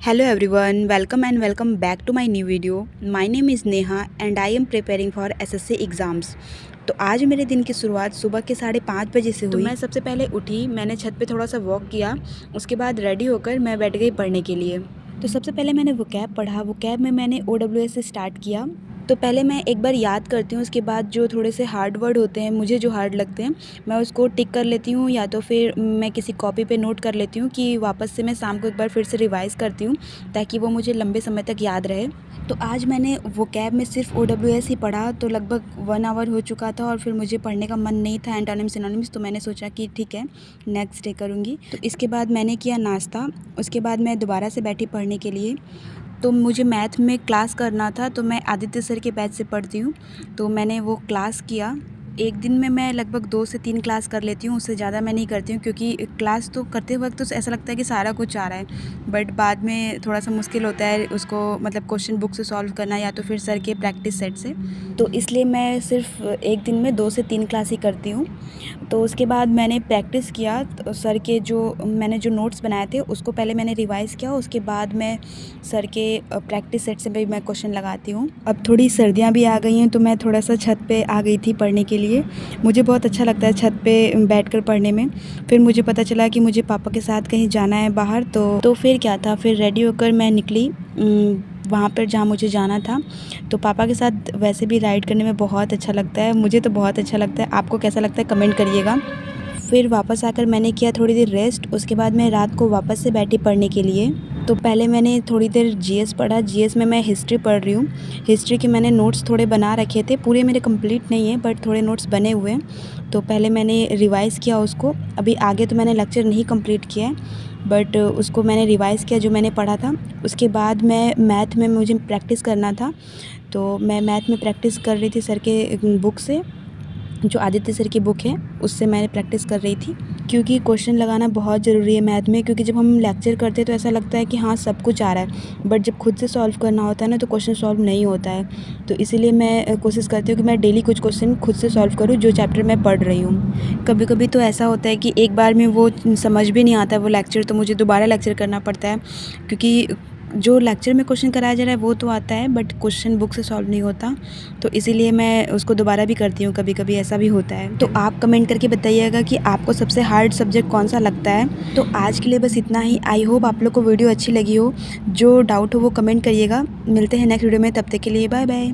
Hello everyone, welcome and welcome back to my new video. My name is Neha and I am preparing for SSC exams. तो आज मेरे दिन की शुरुआत सुबह के 5:30 बजे से हुई। तो मैं सबसे पहले उठी, मैंने छत पे थोड़ा सा वॉक किया, उसके बाद रेडी होकर मैं बैठ गई पढ़ने के लिए। तो सबसे पहले मैंने वोकैब पढ़ा। वोकैब में मैंने OWS से स्टार्ट किया। तो पहले मैं एक बार याद करती हूँ, उसके बाद जो थोड़े से हार्ड वर्ड होते हैं, मुझे जो हार्ड लगते हैं, मैं उसको टिक कर लेती हूँ या तो फिर मैं किसी कॉपी पे नोट कर लेती हूँ कि वापस से मैं शाम को एक बार फिर से रिवाइज़ करती हूँ ताकि वो मुझे लंबे समय तक याद रहे। तो आज मैंने वोकैब में सिर्फ OWS ही पढ़ा, तो लगभग 1 आवर हो चुका था और फिर मुझे पढ़ने का मन नहीं था एंटोनिम सिनोनिम्स, तो मैंने सोचा कि ठीक है नेक्स्ट डे करूँगी। तो इसके बाद मैंने किया नाश्ता, उसके बाद मैं दोबारा से बैठी पढ़ने के लिए। तो मुझे मैथ में क्लास करना था, तो मैं आदित्य सर के बैच से पढ़ती हूँ, तो मैंने वो क्लास किया। एक दिन में मैं लगभग 2 से 3 क्लास कर लेती हूँ, उससे ज़्यादा मैं नहीं करती हूँ क्योंकि क्लास तो करते वक्त तो ऐसा लगता है कि सारा कुछ आ रहा है, बट बाद में थोड़ा सा मुश्किल होता है उसको मतलब क्वेश्चन बुक से सॉल्व करना या तो फिर सर के प्रैक्टिस सेट से। तो इसलिए मैं सिर्फ एक दिन में 2 से 3 क्लास ही करती हूँ। तो उसके बाद मैंने प्रैक्टिस किया, तो सर के मैंने जो नोट्स बनाए थे उसको पहले मैंने रिवाइज़ किया, उसके बाद मैं सर के प्रैक्टिस सेट से भी मैं क्वेश्चन लगाती हूँ। अब थोड़ी सर्दियाँ भी आ गई हैं, तो मैं थोड़ा सा छत पे आ गई थी पढ़ने के लिए। मुझे बहुत अच्छा लगता है छत पे बैठकर पढ़ने में। फिर मुझे पता चला कि मुझे पापा के साथ कहीं जाना है बाहर, तो फिर क्या था, फिर रेडी होकर मैं निकली वहाँ पर जहाँ मुझे जाना था। तो पापा के साथ वैसे भी राइड करने में बहुत अच्छा लगता है, मुझे तो बहुत अच्छा लगता है। आपको कैसा लगता है कमेंट करिएगा। फिर वापस आकर मैंने किया थोड़ी देर रेस्ट, उसके बाद मैं रात को वापस से बैठी पढ़ने के लिए। तो पहले मैंने थोड़ी देर जीएस पढ़ा। जीएस में मैं हिस्ट्री पढ़ रही हूँ। हिस्ट्री के मैंने नोट्स थोड़े बना रखे थे, पूरे मेरे कंप्लीट नहीं है बट थोड़े नोट्स बने हुए हैं। तो पहले मैंने रिवाइज़ किया उसको। अभी आगे तो मैंने लेक्चर नहीं कंप्लीट किया है, बट उसको मैंने रिवाइज़ किया जो मैंने पढ़ा था। उसके बाद मैं मैथ में मुझे प्रैक्टिस करना था, तो मैं मैथ में प्रैक्टिस कर रही थी सर के बुक से, जो आदित्य सर की बुक है उससे मैंने प्रैक्टिस कर रही थी। क्योंकि क्वेश्चन लगाना बहुत ज़रूरी है मैथ में, क्योंकि जब हम लेक्चर करते हैं तो ऐसा लगता है कि हाँ सब कुछ आ रहा है, बट जब खुद से सॉल्व करना होता है ना तो क्वेश्चन सॉल्व नहीं होता है। तो इसीलिए मैं कोशिश करती हूँ कि मैं डेली कुछ क्वेश्चन खुद से सॉल्व करूँ जो चैप्टर मैं पढ़ रही हूँ। कभी कभी तो ऐसा होता है कि एक बार में वो समझ भी नहीं आता वो लेक्चर, तो मुझे दोबारा लेक्चर करना पड़ता है, क्योंकि जो लेक्चर में क्वेश्चन कराया जा रहा है वो तो आता है बट क्वेश्चन बुक से सॉल्व नहीं होता। तो इसीलिए मैं उसको दोबारा भी करती हूँ, कभी कभी ऐसा भी होता है। तो आप कमेंट करके बताइएगा कि आपको सबसे हार्ड सब्जेक्ट कौन सा लगता है। तो आज के लिए बस इतना ही। आई होप आप लोग को वीडियो अच्छी लगी हो। जो डाउट हो वो कमेंट करिएगा। मिलते हैं नेक्स्ट वीडियो में, तब तक के लिए बाय बाय।